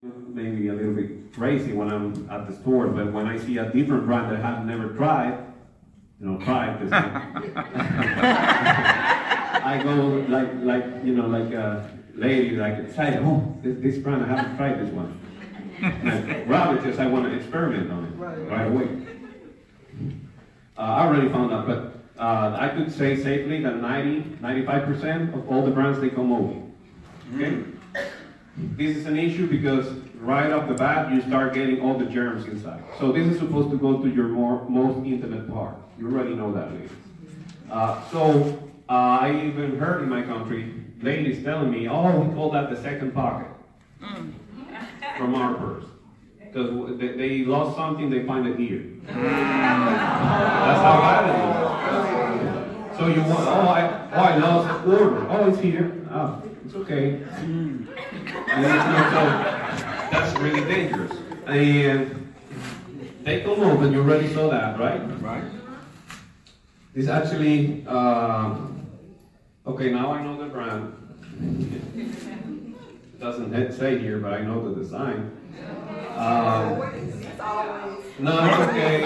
maybe a little bit crazy when I'm at the store, but when I see a different brand that I've never tried, try this. I go like a lady, like excited. Oh, this brand, I haven't tried this one. And I grab it because I want to experiment on it right away. I already found out, but I could say safely that 95% of all the brands, they come over. Okay? This is an issue because right off the bat, you start getting all the germs inside. So this is supposed to go to your most intimate part. You already know that, ladies. I even heard in my country, ladies telling me, oh, we call that the second pocket from our purse. Because they lost something, they find it here. That's how bad it is. So you want, I lost a quarter. Oh, it's here. Oh, it's okay. And so that's really dangerous. And they come up, and you already saw that, right? Right. This actually, okay, now I know the brand. It doesn't say here, but I know the design. No, it's okay.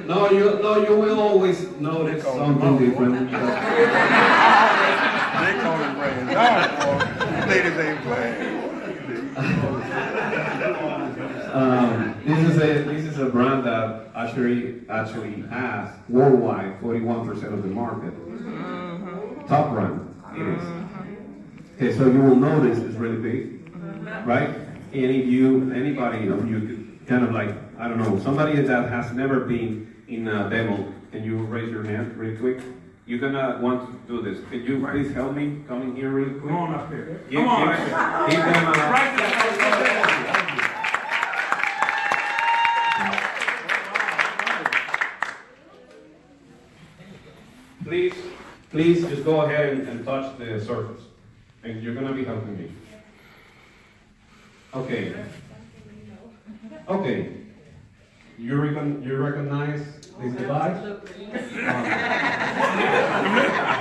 No, you will always notice something different. They call it brands. Ladies ain't playing. This is a brand that actually has worldwide 41% of the market. Top brand it is. Okay, so you will notice it's really big, right? And if anybody of you could kind of like, I don't know, somebody that has never been in a demo, can you raise your hand really quick? You're gonna want to do this. Could you please help me come in here really quick? Come on up here. Give them Please just go ahead and touch the surface. And you're gonna be helping me. Okay. Okay. You recognize this device?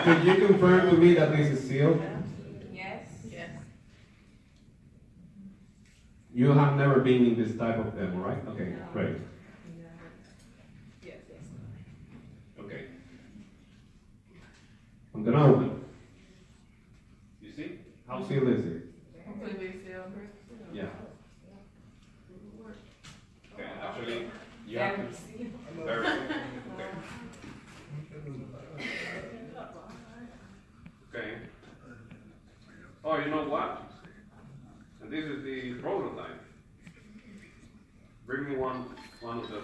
Could you confirm to me that this is sealed? Yes. Yes. You have never been in this type of demo, right? Okay, great. Yes. Okay. I'm gonna open. You see? How sealed is it? Completely sealed. Yeah. Okay, actually, you have to. Very okay. Okay. Oh, you know what? And this is the prototype. Bring me one of the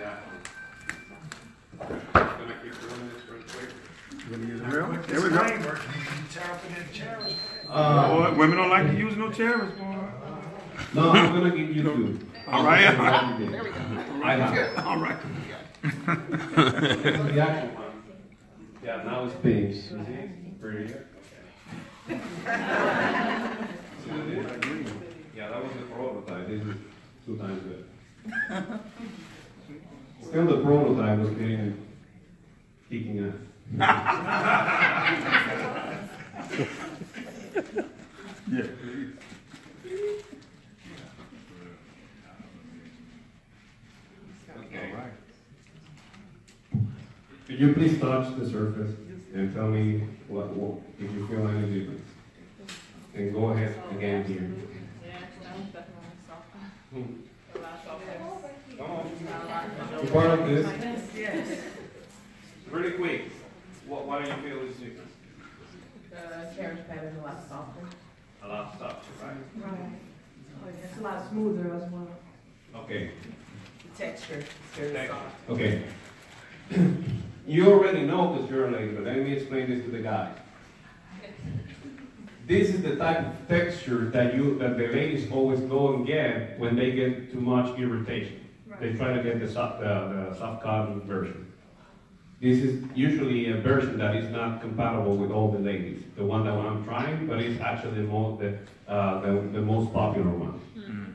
actual. I'm gonna keep doing this real quick. There we go. Women don't like to use no chairs, boy. No, I'm gonna give you two. All right. There we go. I have it. All right. This is the actual one. Yeah, now it's pink. You see? Pretty good. Okay. See what it is? Yeah, that was the prototype. This is 2 times good. Still, the prototype was kicking ass. Yeah. Okay. Could you please touch the surface and tell me what if you feel any difference? And go ahead again here. Yeah, that was definitely soft. A lot softer. Come on. You're part of this. Yes. Really quick. What do you feel is different? The Cherish pad is a lot softer. A lot softer, right? Right. It's a lot smoother as well. Okay. The texture is very soft. Okay. You already know because you're a lady, but let me explain this to the guys. This is the type of texture that the ladies always go and get when they get too much irritation. Right. They try to get the soft cotton version. This is usually a version that is not compatible with all the ladies. The one that I'm trying, but it's actually the most popular one. Mm-hmm.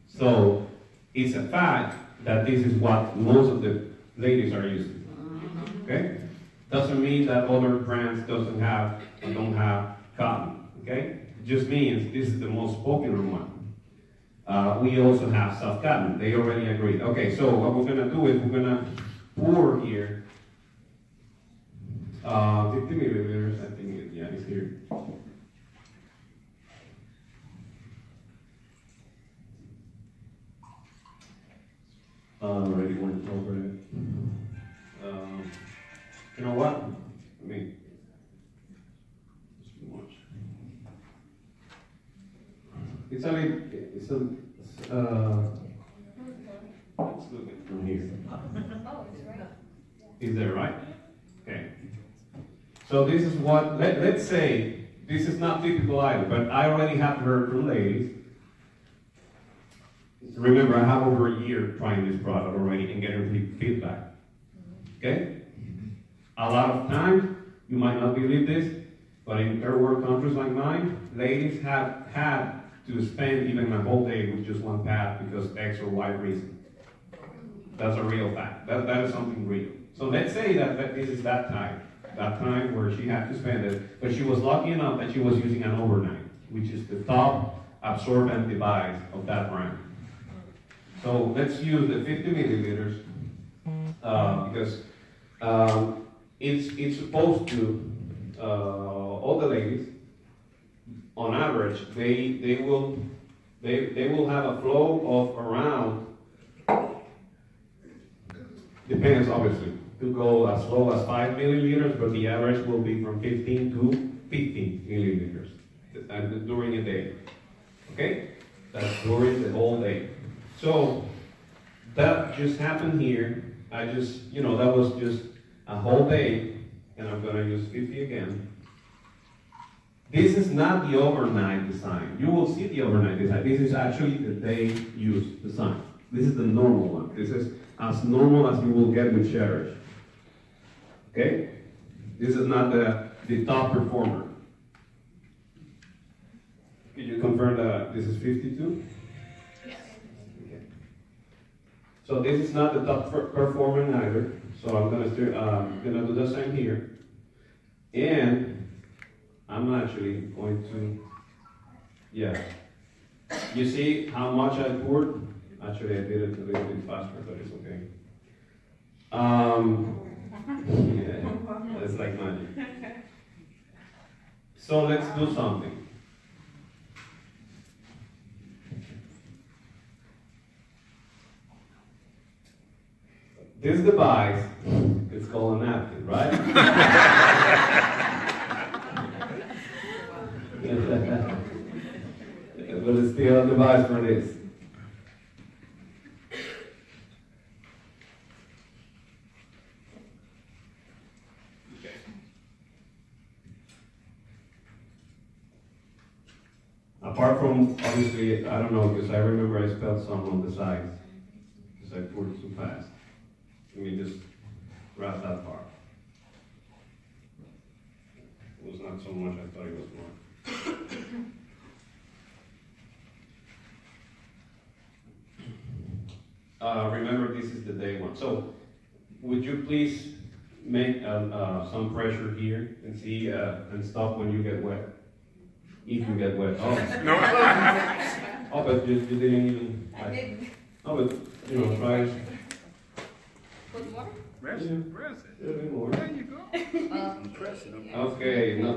So it's a fact that this is what most of the ladies are using. Okay? Doesn't mean that other brands don't have cotton. Okay? It just means this is the most popular one. We also have soft cotton. They already agreed. Okay, so what we're gonna do is we're gonna pour here 50 milliliters. I think yeah, it's here. Already went over it. You know what? I mean, it's too much. It's only, it's a, let's look at from here. Is that right? Okay. So this is what, let's say, this is not typical either, but I already have heard from ladies. Remember, I have over a year trying this product already and getting feedback. Okay? A lot of times, you might not believe this, but in third world countries like mine, ladies have had to spend even a whole day with just one pad because X or Y reason. That's a real fact. That is something real. So let's say that this is that time where she had to spend it, but she was lucky enough that she was using an overnight, which is the top absorbent device of that brand. So let's use the 50 milliliters because it's supposed to, all the ladies, on average, they will have a flow of around, depends obviously, to go as low as 5 milliliters, but the average will be from 15 to 50 milliliters during a day. Okay? That's during the whole day. So that just happened here. I just, that was just a whole day, and I'm going to use 50 again. This is not the overnight design. You will see the overnight design. This is actually the day use design. This is the normal one. This is as normal as you will get with Cherish. Okay? This is not the top performer. Can you confirm that this is 52? Yes. Okay. So this is not the top performer either. So I'm gonna do the same here. And I'm actually going to, yeah. You see how much I poured? Actually, I did it a little bit faster, but it's okay. Yeah, it's like magic. So let's do something. This device is called a napkin, right? But it's still a device for this. Okay. Apart from, obviously, I don't know, because I remember I spelled some on the sides, because I poured it too fast. Let me just wrap that part. It was not so much, I thought it was more. Remember, this is the day one. So, would you please make some pressure here and see and stop when you get wet? If you get wet. Oh, No. oh, but you didn't even. I didn't. Oh, but try. With water? Press Yeah. it, press it. A little bit more. There you go. Press it. Okay. No.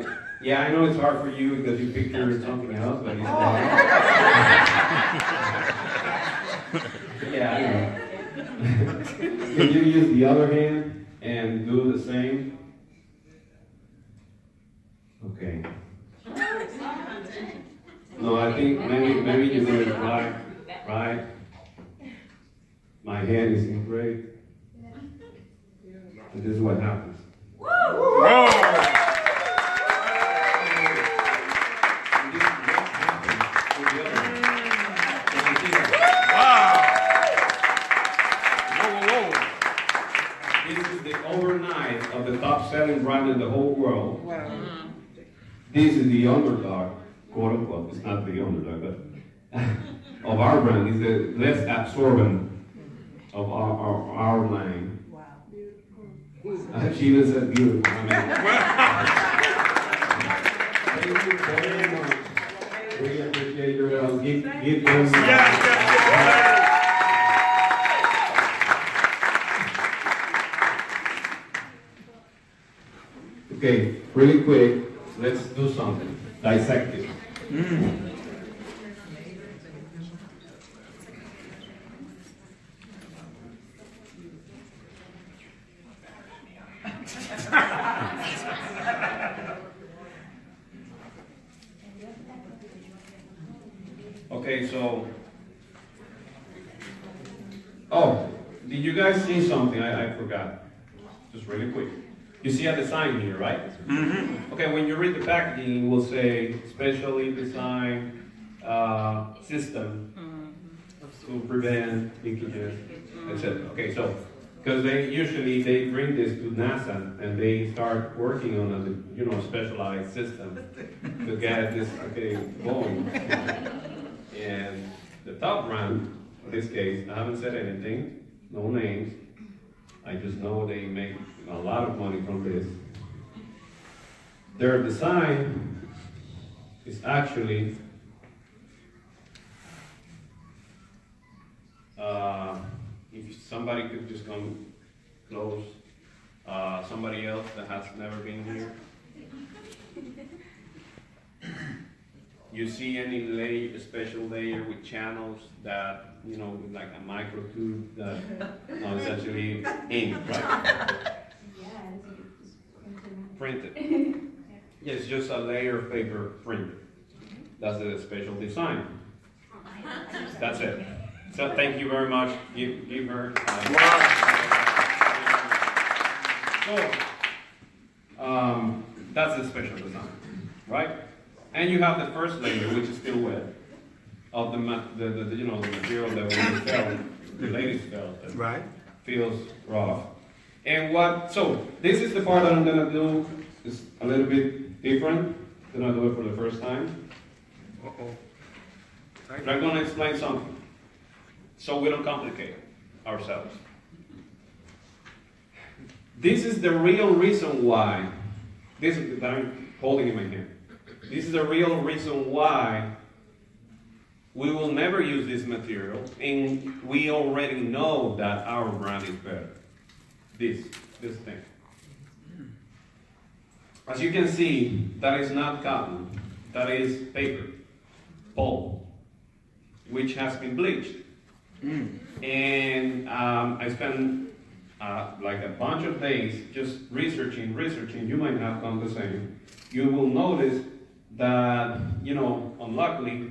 Yeah, I know it's hard for you because you picture something else, but it's yeah, I know. Can you use the other hand and do the same? Okay. No, I think maybe you did it right. My hand is in great. And this is what happens. Whoa! This is the overnight of the top selling brand in the whole world. Wow. This is the underdog, quote unquote. It's not the underdog, but of our brand. It's the less absorbent of our line. Wow. She even said beautiful. I mean, thank you very much. We appreciate your help. give them. Okay, really quick, let's do something. Dissect it. Okay, so, oh, did you guys see something? I forgot. Just really quick. You see a design here, right? Mm-hmm. Okay, when you read the packaging, it will say specially designed system to prevent leakages, etc. Okay, so because they bring this to NASA and they start working on a specialized system to get this going. And the top brand, in this case, I haven't said anything, no names. I just know they make a lot of money from this. Their design is actually if somebody could just come close, somebody else that has never been here. You see any special layer with channels that, with like a micro tube that is actually ink, right? Printed. Yeah, it's just a layer of paper printed. That's the special design. That's it. So thank you very much. Give her. That's the special design, right? And you have the first layer, which is still wet, of the material that we felt, the ladies felt, that right, feels rough. And so this is the part that I'm gonna do. It's a little bit different than I do it for the first time. But I'm gonna explain something, so we don't complicate ourselves. This is the real reason why, this that I'm holding in my hand. This is the real reason why we will never use this material, and we already know that our brand is better. This thing. As you can see, that is not cotton, that is paper, pulp, which has been bleached. And I spent like a bunch of days just researching. You might have done the same. You will notice that, unluckily,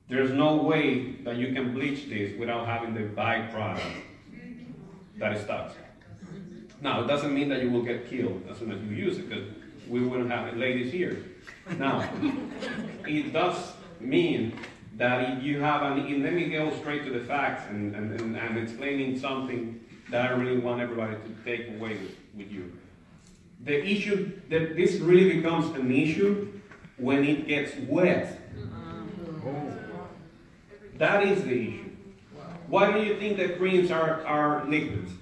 there's no way that you can bleach this without having the byproduct that is toxic. Now, it doesn't mean that you will get killed as soon as you use it, because we wouldn't have ladies here. Now, it does mean that if you have let me go straight to the facts and explaining something that I really want everybody to take away with you. The issue, that this really becomes an issue when it gets wet. That is the issue. Why do you think that creams are liquids?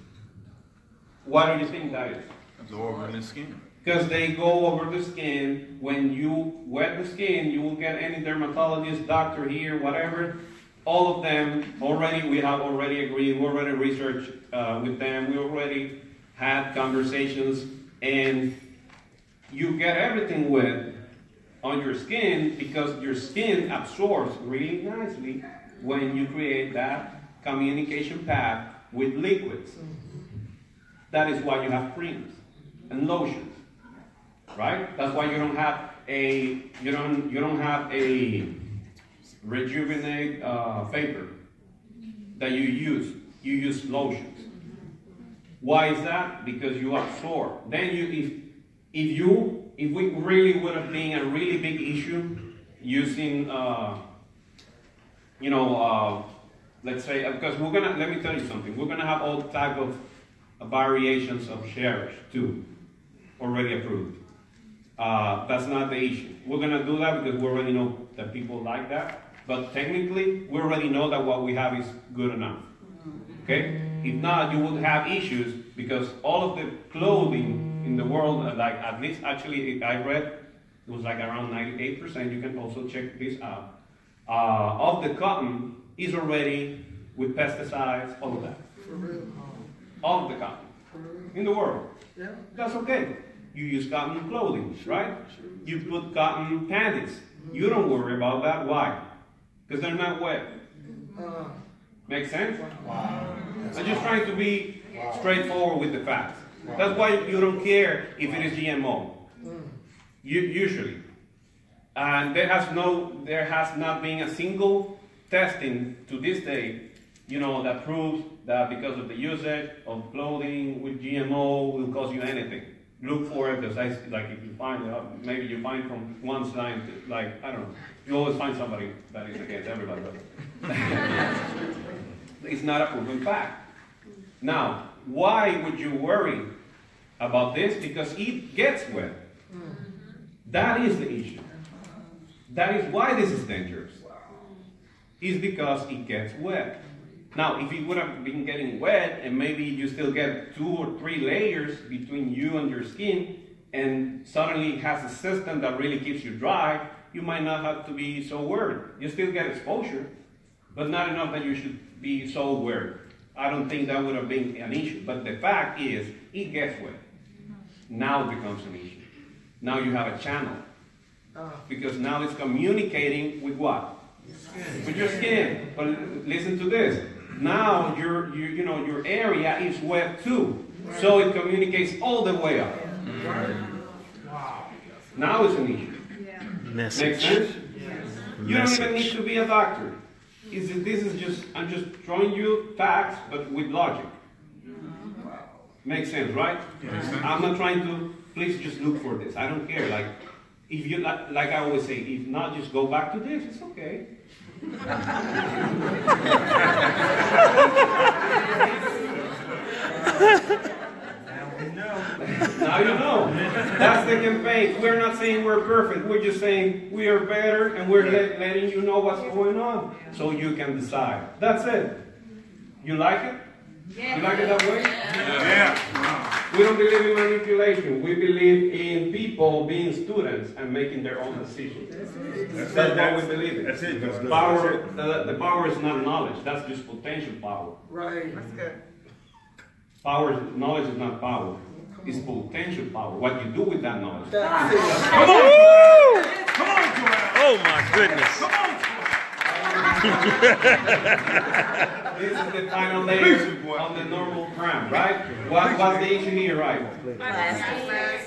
Why do you think that is? Absorb in the skin. Because they go over the skin. When you wet the skin, you will get any dermatologist, doctor here, whatever. All of them we have already agreed, we already researched with them, we already had conversations, and you get everything wet on your skin because your skin absorbs really nicely when you create that communication path with liquids. That is why you have creams and lotions, right? That's why you don't have a rejuvenate vapor that you use. You use lotions. Why is that? Because you absorb. Then if we really would have been a really big issue using let's say, because let me tell you something, we're gonna have all type of variations of Cherish too, already approved. That's not the issue. We're gonna do that because we already know that people like that, but technically, we already know that what we have is good enough. Okay? If not, you would have issues because all of the clothing in the world, like at least actually I read, it was like around 98%, you can also check this out. of the cotton is already with pesticides, all of that. All of the cotton in the world. Yeah. That's okay. You use cotton clothing, right? You put cotton panties. You don't worry about that. Why? Because they're not wet. Make sense? I'm just trying to be straightforward with the facts. That's why you don't care if it is GMO. Usually. And there has not been a single testing to this day, that proves that because of the usage of clothing with GMO will cause you anything. Look for it, because like if you find, maybe you find from one scientist, like, I don't know, you always find somebody that is against everybody. But it's not a proven fact. Now, why would you worry about this? Because it gets wet. That is the issue. That is why this is dangerous. Is because it gets wet. Now, if it would have been getting wet, and maybe you still get 2 or 3 layers between you and your skin, and suddenly it has a system that really keeps you dry, you might not have to be so worried. You still get exposure, but not enough that you should be so worried. I don't think that would have been an issue. But the fact is, it gets wet. Now it becomes an issue. Now you have a channel. Because now it's communicating with what? With your skin. But listen to this. Now your area is wet too. So it communicates all the way up. Now it's an issue. Makes sense? You don't even need to be a doctor. I'm just showing you facts, but with logic. Makes sense, right? I'm not trying to, please just look for this. I don't care. Like, if you, like I always say, if not, just go back to this. It's okay. Now you know. That's the campaign. We're not saying we're perfect. We're just saying we are better, and we're letting you know what's going on so you can decide. That's it. You like it? You like it that way? Yeah. We don't believe in manipulation. We believe in people being students and making their own decisions. That's what we believe in. That's it. Power. The power is not knowledge. That's just potential power. Right. That's good. Knowledge is not power. It's potential power. What you do with that knowledge. That's it. Come on! Come on, Joel! Oh my goodness. Come on! This is the final layer of the normal crown, right? What's the issue here, right?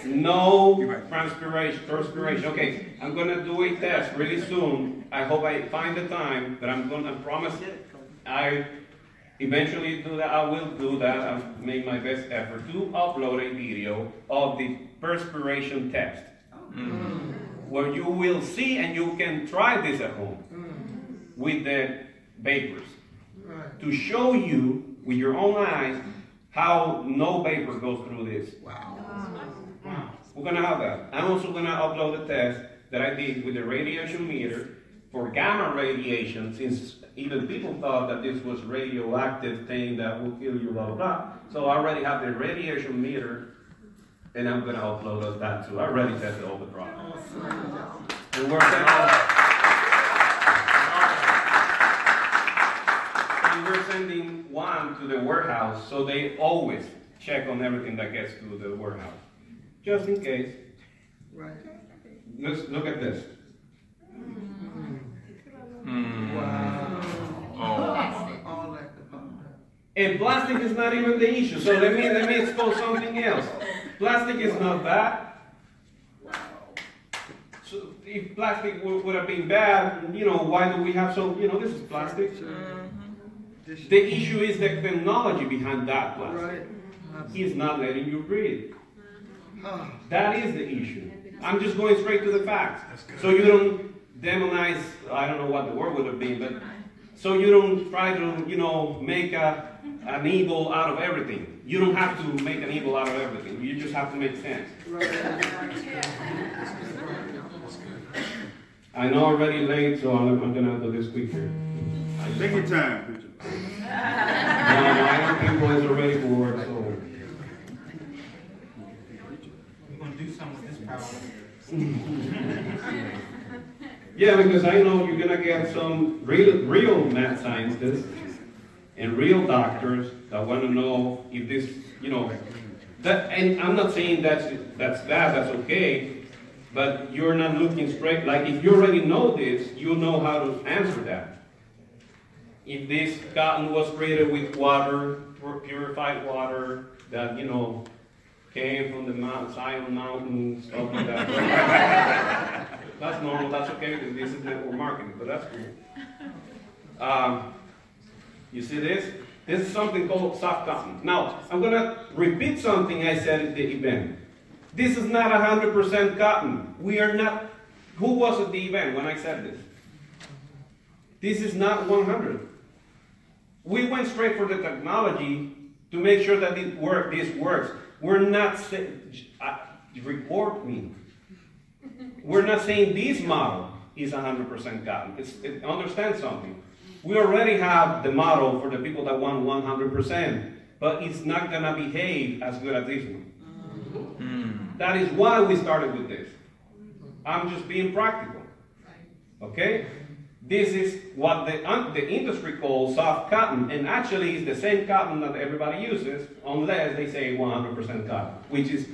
No perspiration. Okay, I'm going to do a test really soon. I hope I find the time, but I'm going to promise I eventually do that. I will do that. I'll make my best effort to upload a video of the perspiration test. Where you will see, and you can try this at home with the vapors. To show you with your own eyes how no vapor goes through this. Wow. We're going to have that. I'm also going to upload the test that I did with the radiation meter for gamma radiation, since even people thought that this was radioactive thing that will kill you, blah, blah, blah. So I already have the radiation meter, and I'm going to upload that too. I already tested all the products. And we're sending one to the warehouse, so they always check on everything that gets to the warehouse, just in case. Right. Look at this. Wow. Oh. And plastic is not even the issue. So let me expose something else. Plastic is not bad. So if plastic would have been bad, why do we have so? This is plastic. The issue is the technology behind that plastic. It's not letting you breathe. That is the issue. I'm just going straight to the facts. So you don't demonize, I don't know what the word would have been, but so you don't try to, make an evil out of everything. You don't have to make an evil out of everything. You just have to make sense. I know already late, so I'm going to do this quicker. Take your time, preacher. I know people is already bored, so. We're going to do something with this power. Yeah, because I know you're gonna get some real mad scientists and real doctors that want to know if this, that. And I'm not saying that's okay, but you're not looking straight. Like if you already know this, you know how to answer that. If this cotton was created with water, purified water, that came from the Zion Mountain, stuff like that. That's normal, that's okay, because this is network marketing, but that's cool. You see this? This is something called soft cotton. Now, I'm going to repeat something I said at the event. This is not 100% cotton. We are not, who was at the event when I said this? This is not 100. We went straight for the technology to make sure that this works. We're not report me. We're not saying this model is 100% cotton. Understand something. We already have the model for the people that want 100%, but it's not going to behave as good as this one. That is why we started with this. I'm just being practical. Okay? This is what the industry calls soft cotton, and actually it's the same cotton that everybody uses, unless they say 100% cotton, which is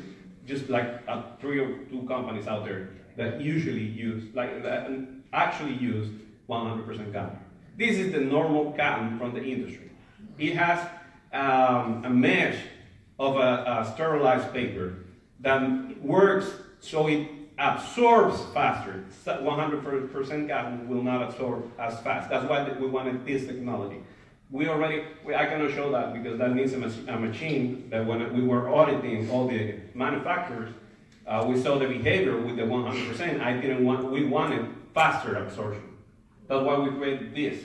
just like 3 or 2 companies out there that usually use, actually use 100% cotton. This is the normal cotton from the industry. It has a mesh of a sterilized paper that works so it absorbs faster. 100% cotton will not absorb as fast. That's why we wanted this technology. I cannot show that because that needs a machine that when we were auditing all the manufacturers, we saw the behavior with the 100%. We wanted faster absorption. That's why we created this.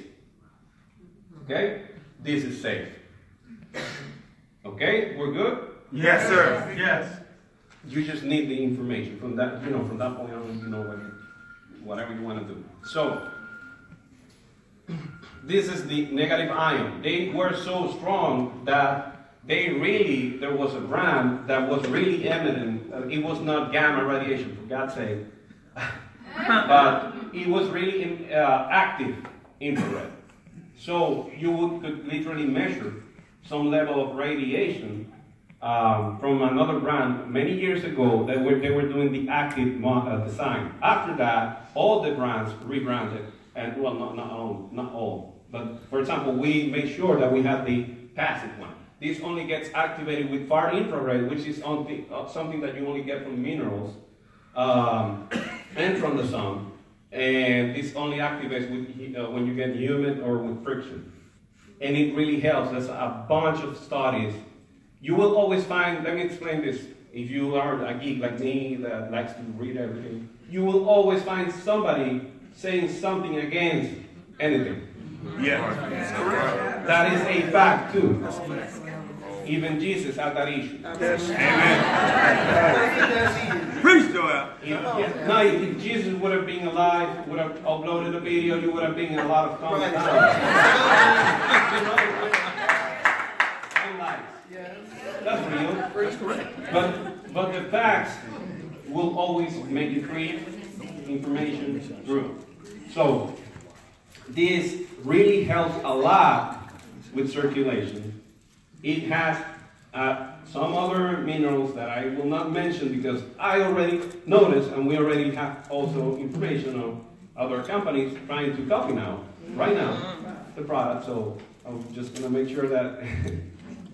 Okay? This is safe. Okay? We're good? Yes, sir. Yes. You just need the information from that. From that point on, whatever you want to do. So, this is the negative ion. They were so strong that there was a brand that was really eminent. It was not gamma radiation, for God's sake. But it was really active infrared. So you could literally measure some level of radiation from another brand many years ago. They were doing the active design. After that, all the brands rebranded, and well, not all. But for example, we made sure that we had the passive one. This only gets activated with far infrared, which is something that you only get from minerals and from the sun. And this only activates when you get humid or with friction. And it really helps. There's a bunch of studies. You will always find, let me explain this. If you are a geek like me that likes to read everything, you will always find somebody saying something against anything. Yeah, that's correct. That is a fact too. Even Jesus had that issue. Amen. Preach, Joel. If Jesus would have been alive, would have uploaded a video, you would have been in a lot of comments. That's real. That's correct. But the facts will always make you create information through. So this really helps a lot with circulation. It has some other minerals that I will not mention because I already noticed, and we already have also information on other companies trying to copy right now, the product. So I'm just going to make sure that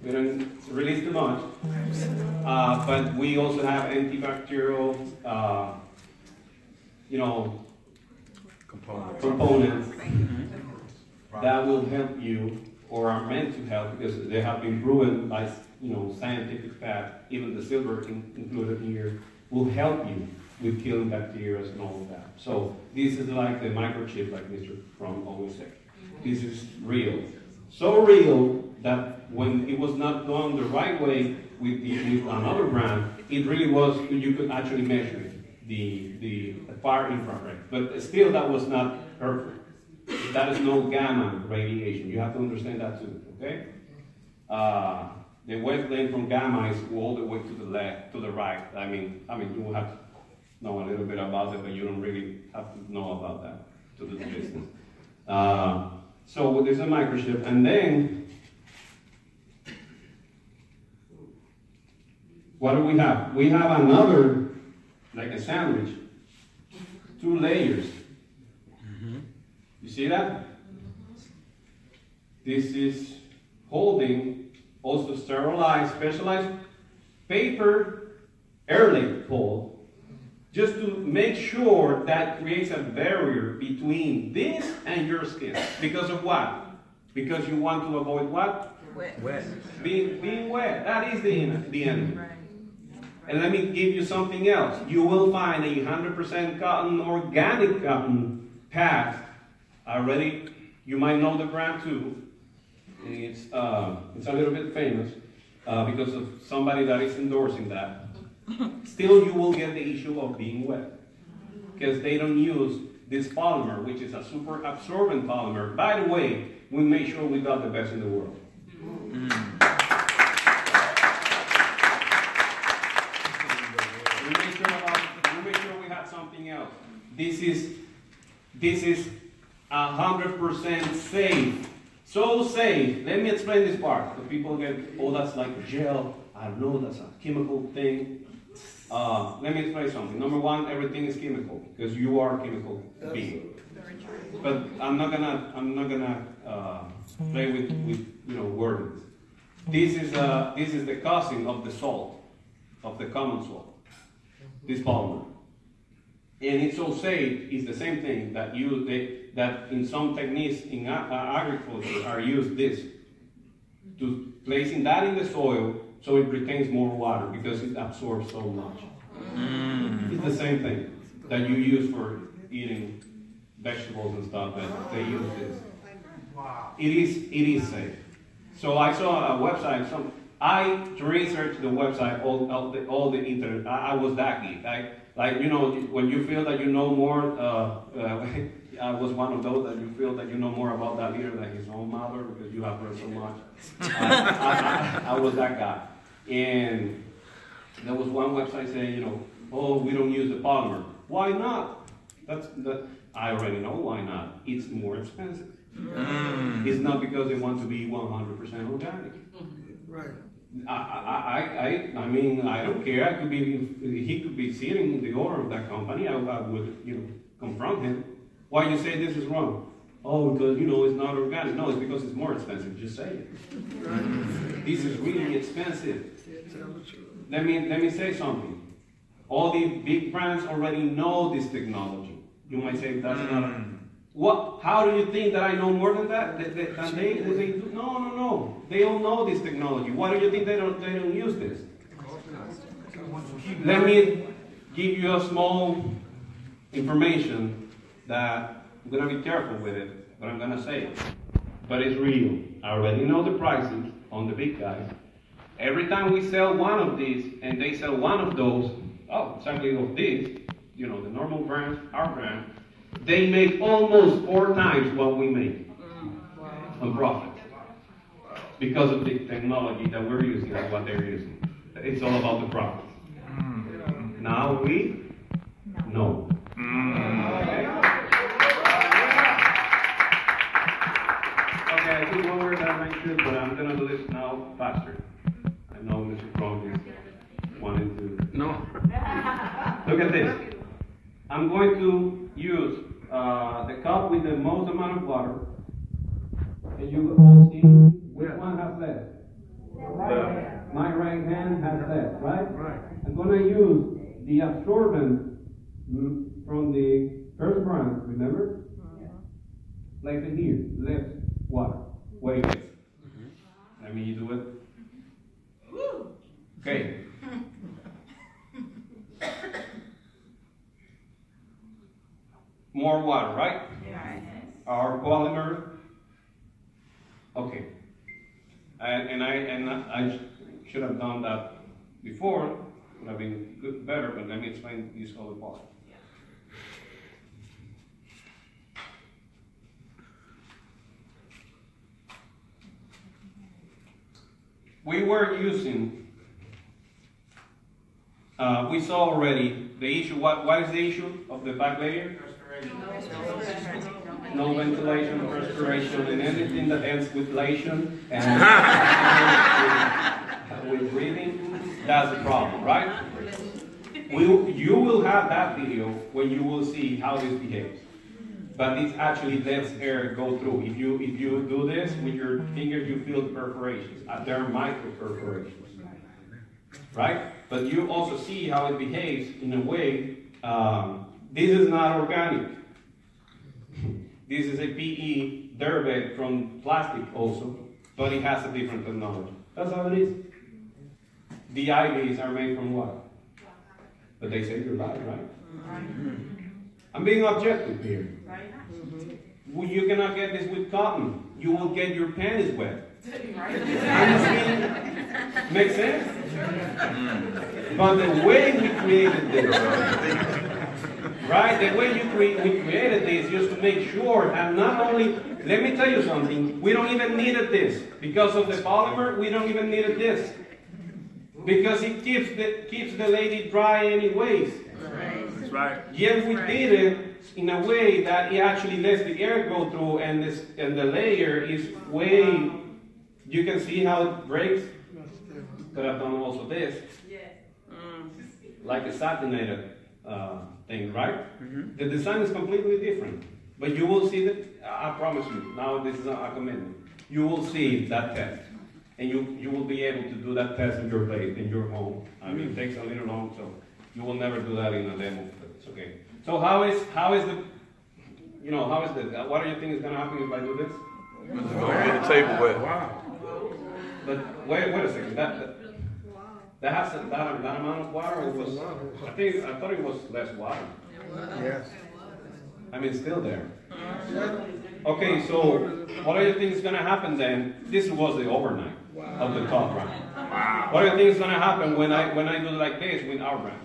we don't release too much. But we also have antibacterial, components that will help you, or are meant to help, because they have been proven by scientific fact. Even the silver included here will help you with killing bacteria and all of that. So this is like the microchip, like Mr. Fromm always said. This is real, so real that when it was not done the right way with another brand, it really was. You could actually measure the far infrared, but still that was not perfect. That is no gamma radiation. You have to understand that too, okay? The wavelength from gamma is all the way to the left, to the right. I mean, you will have know a little bit about it, but you don't really have to know about that to do the business. So there's a microchip, and then what do we have? We have another, like a sandwich, 2 layers. You see that? This is holding also sterilized, specialized paper airlay pole, just to make sure that creates a barrier between this and your skin. Because of what? Because you want to avoid what? Wet. Being wet. That is the enemy. And let me give you something else. You will find a 100% cotton, organic cotton pad already. You might know the brand too. It's a little bit famous because of somebody that is endorsing that. Still, you will get the issue of being wet because they don't use this polymer, which is a super absorbent polymer. By the way, we made sure we got the best in the world. We made sure we had something else. This is 100% safe. So safe. Let me explain this part. The people get, oh, that's like a gel. I don't know, that's a chemical thing. Let me explain something. Number one, everything is chemical because you are a chemical being. But I'm not gonna play with wordings. This is the cousin of the salt, of the common salt. This polymer, and it's so safe. It's the same thing that that in some techniques in agriculture are used this to placing that in the soil so it retains more water because it absorbs so much. It's the same thing that you use for eating vegetables and stuff, that they use this. It is safe. So I saw a website. I researched the website, all the internet. I was that geek. When you feel that you know more, I was one of those that you feel that you know more about that leader than his own mother because you have read so much. I was that guy. And there was one website saying, oh, we don't use the polymer. Why not? I already know why not. It's more expensive. It's not because they want to be 100% organic. Right. I mean, I don't care. He could be sitting the owner of that company. I would, confront him. Why you say this is wrong? Oh, because it's not organic. No, it's because it's more expensive. Just say it. Right. This is really expensive. Let me say something. All the big brands already know this technology. You might say that's not. What? How do you think that I know more than that? They do? No. They all know this technology. Why do you think they don't use this? Let me give you a small information that I'm going to be careful with it, but I'm going to say it. But it's real. I already know the prices on the big guys. Every time we sell one of these and they sell one of those, exactly of this, the normal brands, our brand, they make almost 4 times what we make on profit because of the technology that we're using and what they're using. It's all about the profit. Now we know. Okay, I think one word I mentioned, but I'm going to do this now faster. I know Mr. Kronk is wanting to. No. Look at this. I'm going to use the cup with the most amount of water, and you all see which one has less. Right. My right hand has less, right? Right. I'm going to use the absorbent from the first brand, remember? Like it here, less water. Wait. Let me do it. Okay. More water, right? Yes. Our polymer. Okay. And I should have done that before. Would have been better, but let me explain this other part. We were using. We saw already the issue, what is the issue of the back layer? No ventilation, perspiration, and anything that ends with lation and with breathing, that's the problem, right? You will have that video when you will see how this behaves. But this actually lets air go through. If you do this with your fingers, you feel the perforations. There are micro perforations, right? But you also see how it behaves in a way. This is not organic. This is a PE derived from plastic also, but it has a different technology. That's how it is. The IVs are made from what? But they save your life, right? I'm being objective here. Well, you cannot get this with cotton. You will get your panties wet. Makes sense? But the way we created this, right? The way we created this just to make sure that not only, let me tell you something, we don't even needed this. Because of the polymer, we don't even needed this. Because it keeps the lady dry anyways. That's right. Yet we did it in a way that it actually lets the air go through, and the layer is way. You can see how it breaks. Could have done also this, like a satinated thing, right? The design is completely different, but you will see that. I promise you. Now this is a commitment. You will see that test. And you will be able to do that test in your place, in your home. I mean, it takes a little long, so you will never do that in a demo, but it's okay. So what do you think is going to happen if I do this? It's going to get the table wet. Wow. But wait a second. That has that amount of water, or was, I thought it was less water. Yes. I mean, it's still there. Okay, so what do you think is going to happen then? This was the overnight of the top round. Wow. What do you think is going to happen when I do like this with our round?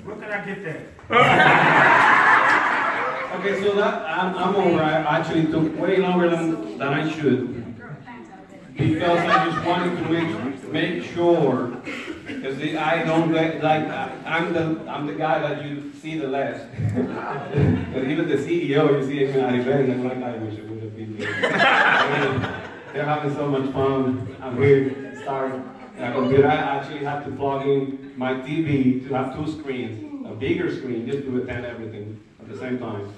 Where can I get that? Okay, so that I'm over. I actually took way longer than I should, because I just wanted to make sure, because I don't like I'm the guy that you see the less. But even the CEO, you see him at events, I'm like, I wish it would have been there. They're having so much fun. I'm here, starting a computer. I actually had to plug in my TV to have two screens, a bigger screen, just to attend everything at the same time.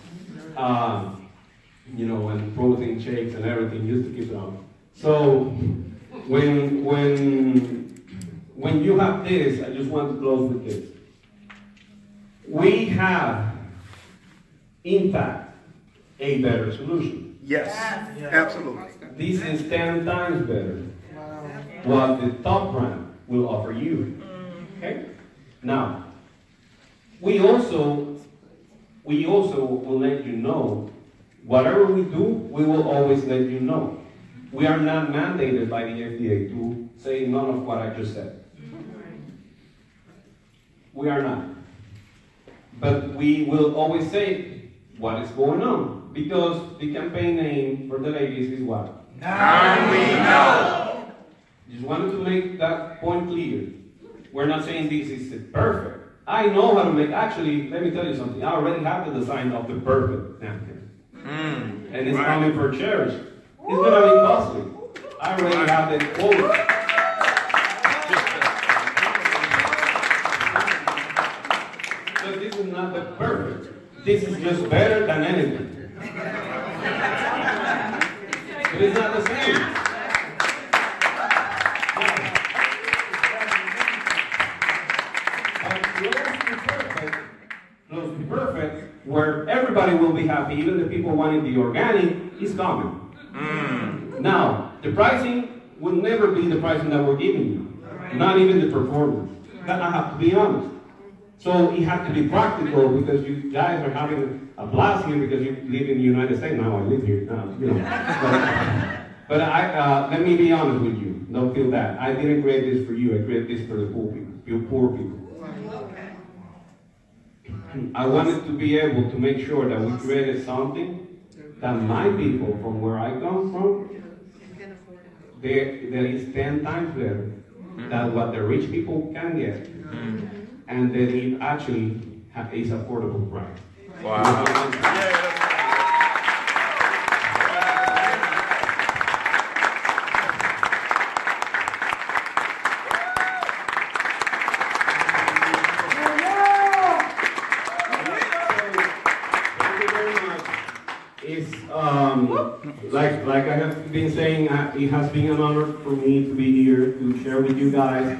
And protein shakes and everything, just to keep it on. So when you have this, I just want to close with this. We have, in fact, a better solution. Yes. Absolutely. This is 10 times better what the top brand will offer you. Okay? Now, we also will let you know, whatever we do, we will always let you know. We are not mandated by the FDA to say none of what I just said. We are not. But we will always say what is going on, because the campaign name for the ladies is what? Now we know. Just wanted to make that point clear. We're not saying this is perfect. I know how to make, actually, let me tell you something. I already have the design of the perfect napkin. And it's coming for Cherish. It's going to be costly. I already have the quote. So this is not the perfect. This is just better than anything. But it's not the same. Close to perfect, where everybody will be happy, even the people wanting the organic, is coming. Now, the pricing will never be the pricing that we're giving you, not even the performance. That I have to be honest. So it has to be practical, because you guys are having a blast here because you live in the United States. Now I live here. But let me be honest with you. Don't feel bad. I didn't create this for you. I created this for the pool people. you poor people. Okay. I wanted to be able to make sure that we created something that my people from where I come from, there is 10 times better than what the rich people can get. And that it actually is affordable price. Wow. It's like I have been saying, it has been an honor for me to be here to share with you guys.